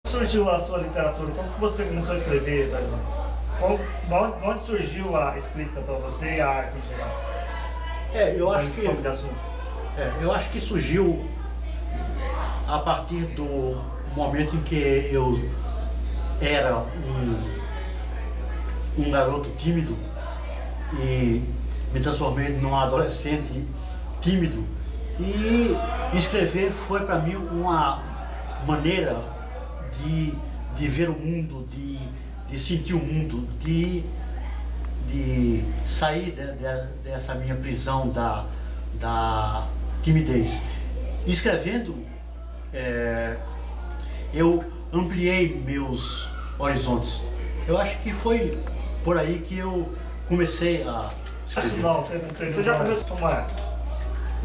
Surgiu a sua literatura? Como que você começou a escrever? De onde surgiu a escrita para você e a arte em geral? Eu acho que surgiu a partir do momento em que eu era um garoto tímido e me transformei num adolescente tímido, e escrever foi para mim uma maneira de ver o mundo, de sentir o mundo, de sair dessa minha prisão da timidez. Escrevendo, eu ampliei meus horizontes. Eu acho que foi por aí que eu comecei a escrever. Você já começou a tomar?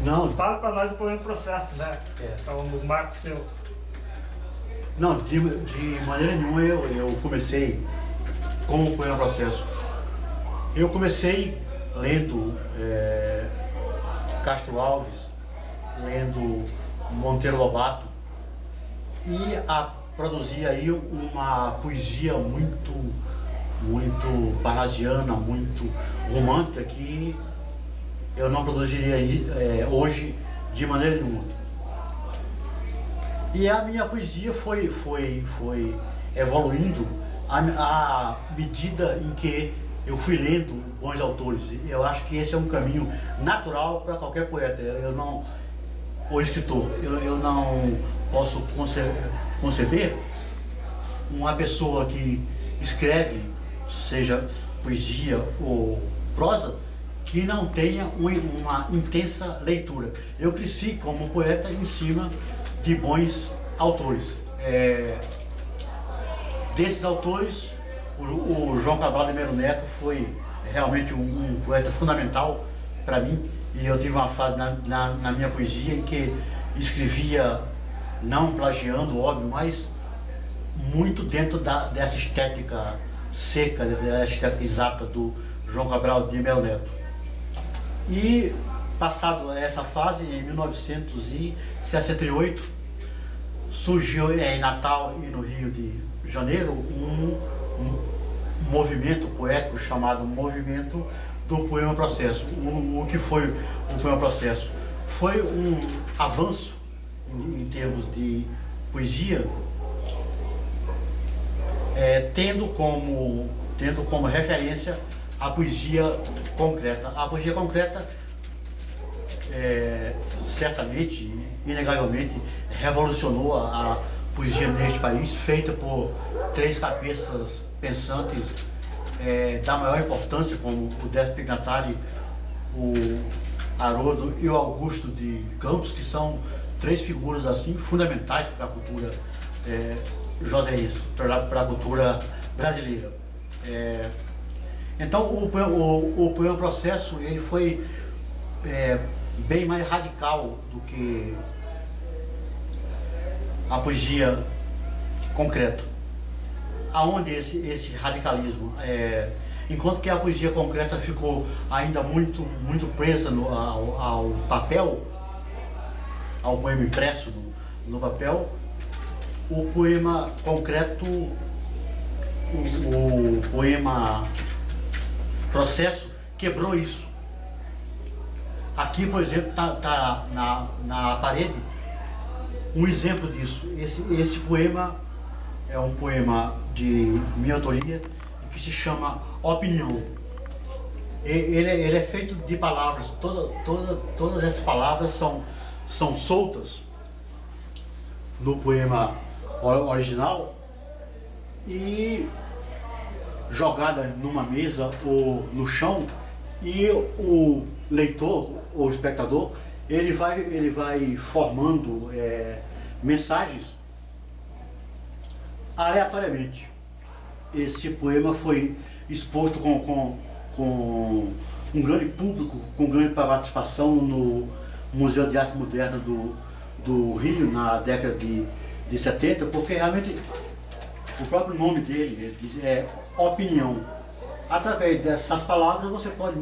Não. Fala para nós do primeiro processo, né? Então, dos marcos seus. Não, de maneira nenhuma eu comecei com o primeiro processo. Eu comecei lendo Castro Alves, lendo Monteiro Lobato, e a produzir aí uma poesia muito parnasiana, muito romântica, que eu não produziria hoje de maneira nenhuma. E a minha poesia foi evoluindo à medida em que eu fui lendo bons autores. Eu acho que esse é um caminho natural para qualquer poeta, ou escritor. Eu não posso conceber uma pessoa que escreve, seja poesia ou prosa, que não tenha uma intensa leitura. Eu cresci como poeta em cima de bons autores. Desses autores, o João Cabral de Melo Neto foi realmente um poeta fundamental para mim, e eu tive uma fase na minha poesia em que escrevia, não plagiando, óbvio, mas muito dentro dessa estética seca, dessa estética exata do João Cabral de Melo Neto. E passado essa fase, em 1968, surgiu em Natal e no Rio de Janeiro um movimento poético chamado Movimento do Poema Processo. O que foi o Poema Processo? Foi um avanço em termos de poesia, tendo como referência a poesia concreta. A poesia concreta, certamente, inegavelmente, revolucionou a poesia neste país, feita por três cabeças pensantes da maior importância, como o Décio Pignatari, o Haroldo e o Augusto de Campos, que são três figuras assim fundamentais para a cultura joseense, para a cultura brasileira. Então o Poema Processo ele foi bem mais radical do que a poesia concreta. Aonde esse radicalismo? Enquanto que a poesia concreta ficou ainda muito presa ao papel, ao poema impresso no papel, o poema concreto, o poema processo quebrou isso. Aqui, por exemplo, tá na parede um exemplo disso. Esse poema é um poema de minha autoria, que se chama Opinião. Ele é feito de palavras, todas essas palavras são soltas no poema original e jogada numa mesa ou no chão, e o leitor ou espectador ele vai formando mensagens aleatoriamente. Esse poema foi exposto com um grande público, com grande participação no Museu de Arte Moderna do Rio na década de 70, porque realmente o próprio nome dele diz, opinião. Através dessas palavras você pode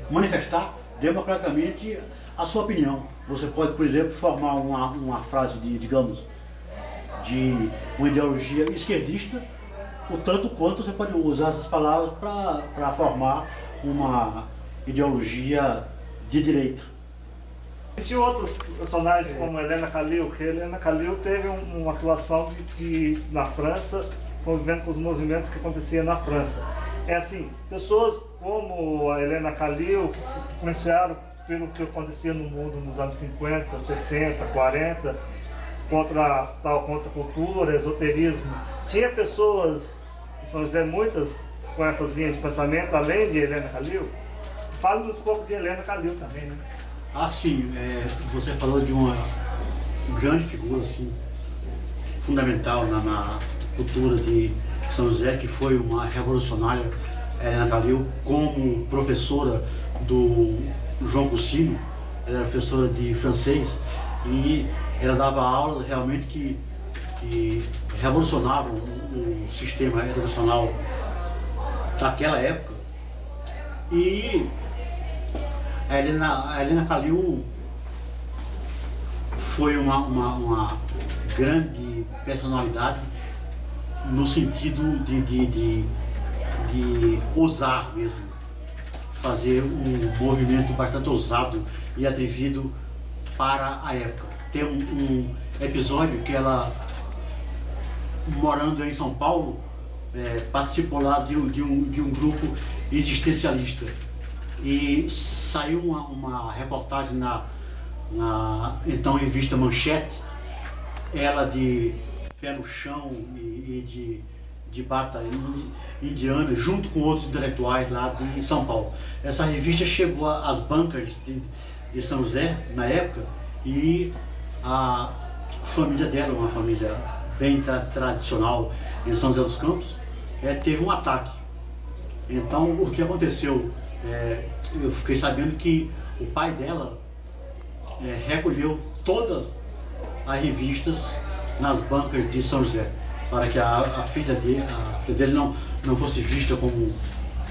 manifestar democraticamente a sua opinião. Você pode, por exemplo, formar uma frase de, digamos, de uma ideologia esquerdista, o tanto quanto você pode usar essas palavras para formar uma ideologia de direita. Existem outros personagens como Helena Khalil, que Helena Khalil teve uma atuação na França, convivendo com os movimentos que aconteciam na França. É assim, pessoas como a Helena Khalil, que se influenciaram pelo que acontecia no mundo nos anos 50, 60, 40, contra a cultura, esoterismo. Tinha pessoas em São José, muitas com essas linhas de pensamento, além de Helena Khalil. Fala-nos um pouco de Helena Khalil também, né? Ah, sim, você falou de uma grande figura, assim, fundamental na cultura de São José, que foi uma revolucionária, Helena Khalil, como professora do João Cursino. Ela era professora de francês e ela dava aulas realmente que revolucionavam o sistema educacional daquela época. E a Helena Khalil foi uma grande personalidade no sentido de ousar mesmo, fazer um movimento bastante ousado e atrevido para a época. Tem um episódio que ela, morando em São Paulo, participou lá de um grupo existencialista e saiu uma reportagem na então revista Manchete, ela de pé no chão e de bata indiana, junto com outros intelectuais lá de São Paulo. Essa revista chegou às bancas de São José na época e a família dela, uma família bem tradicional em São José dos Campos, teve um ataque. Então o que aconteceu? Eu fiquei sabendo que o pai dela recolheu todas as revistas nas bancas de São José, para que a filha dele não fosse vista como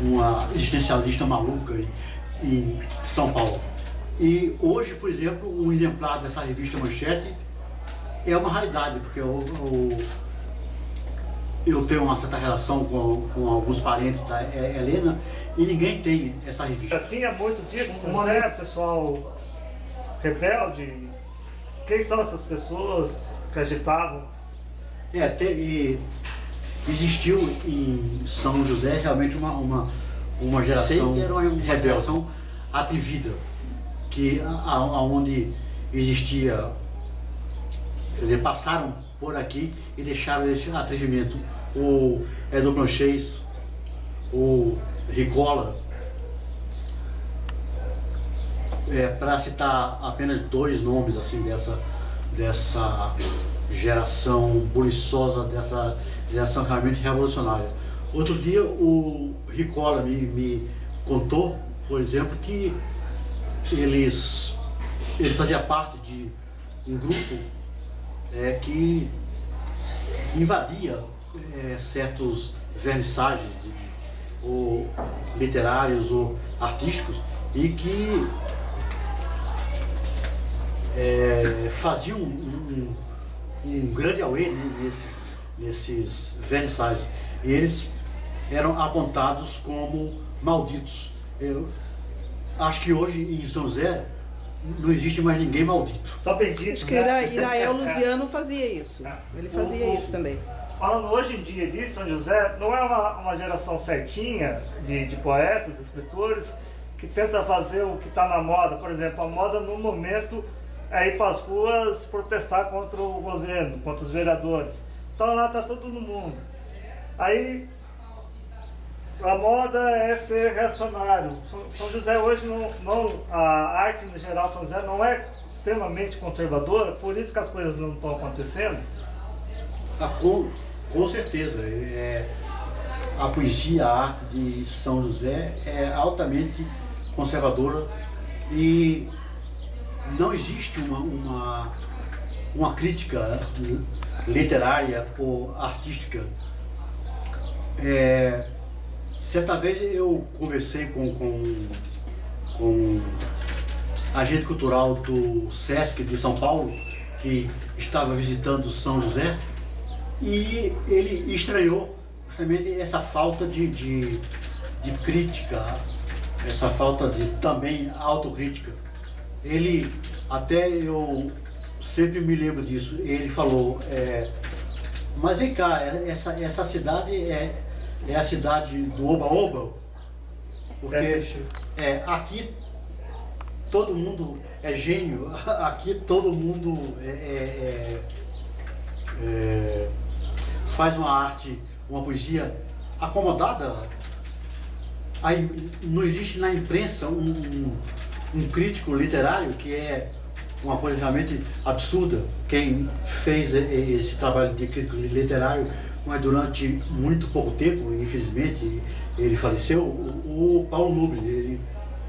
uma existencialista maluca em São Paulo. E hoje, por exemplo, um exemplar dessa revista Manchete é uma raridade, porque eu tenho uma certa relação com alguns parentes da Helena e ninguém tem essa revista. Já tinha muito disso, como é, pessoal rebelde? Quem são essas pessoas que agitavam? Existiu em São José realmente uma geração rebelde, atrevida, aonde existia, quer dizer, passaram por aqui e deixaram esse atrevimento. O Edu Planchês, o Ricola, para citar apenas dois nomes assim dessa geração buliçosa, dessa geração realmente revolucionária. Outro dia o Ricola me contou, por exemplo, que ele fazia parte de um grupo que invadia certos vernissagens ou literários ou artísticos e que faziam um grande auê nesses vernissagens, e eles eram apontados como malditos. Eu acho que hoje em São José não existe mais ninguém maldito. Só bendito. Acho que Irael Luziano fazia isso. Ele fazia isso também. Falando hoje em dia disso, São José não é uma geração certinha de poetas, escritores, que tenta fazer o que está na moda. Por exemplo, a moda no momento é ir para as ruas protestar contra o governo, contra os vereadores. Então lá está todo mundo. Aí a moda é ser reacionário. São José hoje a arte em geral de São José não é extremamente conservadora, por isso que as coisas não estão acontecendo. Com certeza. A poesia, a arte de São José é altamente conservadora e não existe uma crítica literária ou artística. Certa vez eu conversei com agente cultural do SESC de São Paulo, que estava visitando São José, E ele estranhou justamente essa falta de crítica, essa falta de também autocrítica. Ele, até eu sempre me lembro disso, ele falou, mas vem cá, essa cidade é a cidade do Oba-Oba, porque aqui todo mundo é gênio, aqui todo mundo faz uma arte, uma poesia acomodada. Aí não existe na imprensa um crítico literário, que é uma coisa realmente absurda. Quem fez esse trabalho de crítico literário, mas durante muito pouco tempo, infelizmente, ele faleceu, o Paulo Nobre, ele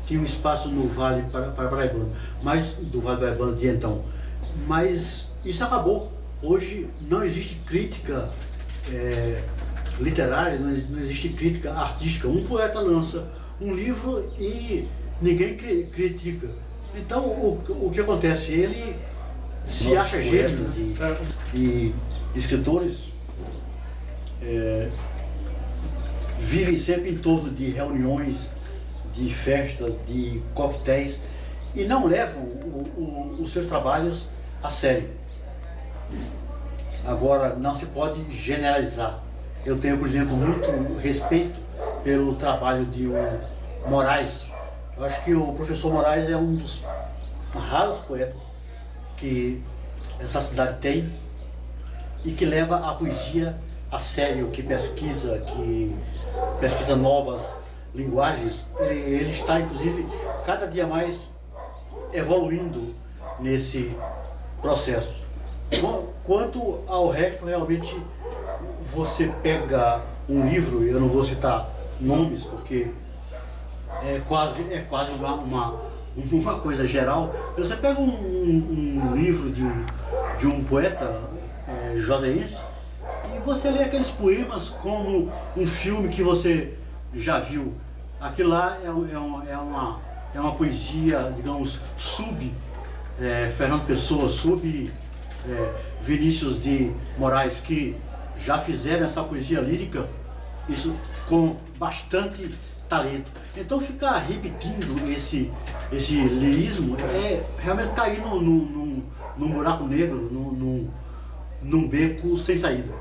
tinha um espaço no Vale Paraibano, mas do Vale Paraibano de então. Mas isso acabou. Hoje não existe crítica literária, não existe crítica artística. Um poeta lança um livro e ninguém critica. Então o que acontece? Ele se acha gênio e escritores vivem sempre em torno de reuniões, de festas, de coquetéis e não levam os seus trabalhos a sério. Agora, não se pode generalizar. Eu tenho, por exemplo, muito respeito pelo trabalho de Moraes. Eu acho que o professor Moraes é um dos raros poetas que essa cidade tem e que leva a poesia a sério, que pesquisa novas linguagens. Ele está, inclusive, cada dia mais evoluindo nesse processo. Quanto ao resto, realmente, você pega um livro, eu não vou citar nomes, porque é quase uma coisa geral. Você pega um livro de um poeta joseense e você lê aqueles poemas como um filme que você já viu. Aquilo lá é uma poesia, digamos, Fernando Pessoa, Vinícius de Moraes, que já fizeram essa poesia lírica, isso com bastante talento. Então ficar repetindo esse lirismo realmente cair num buraco negro, num beco sem saída.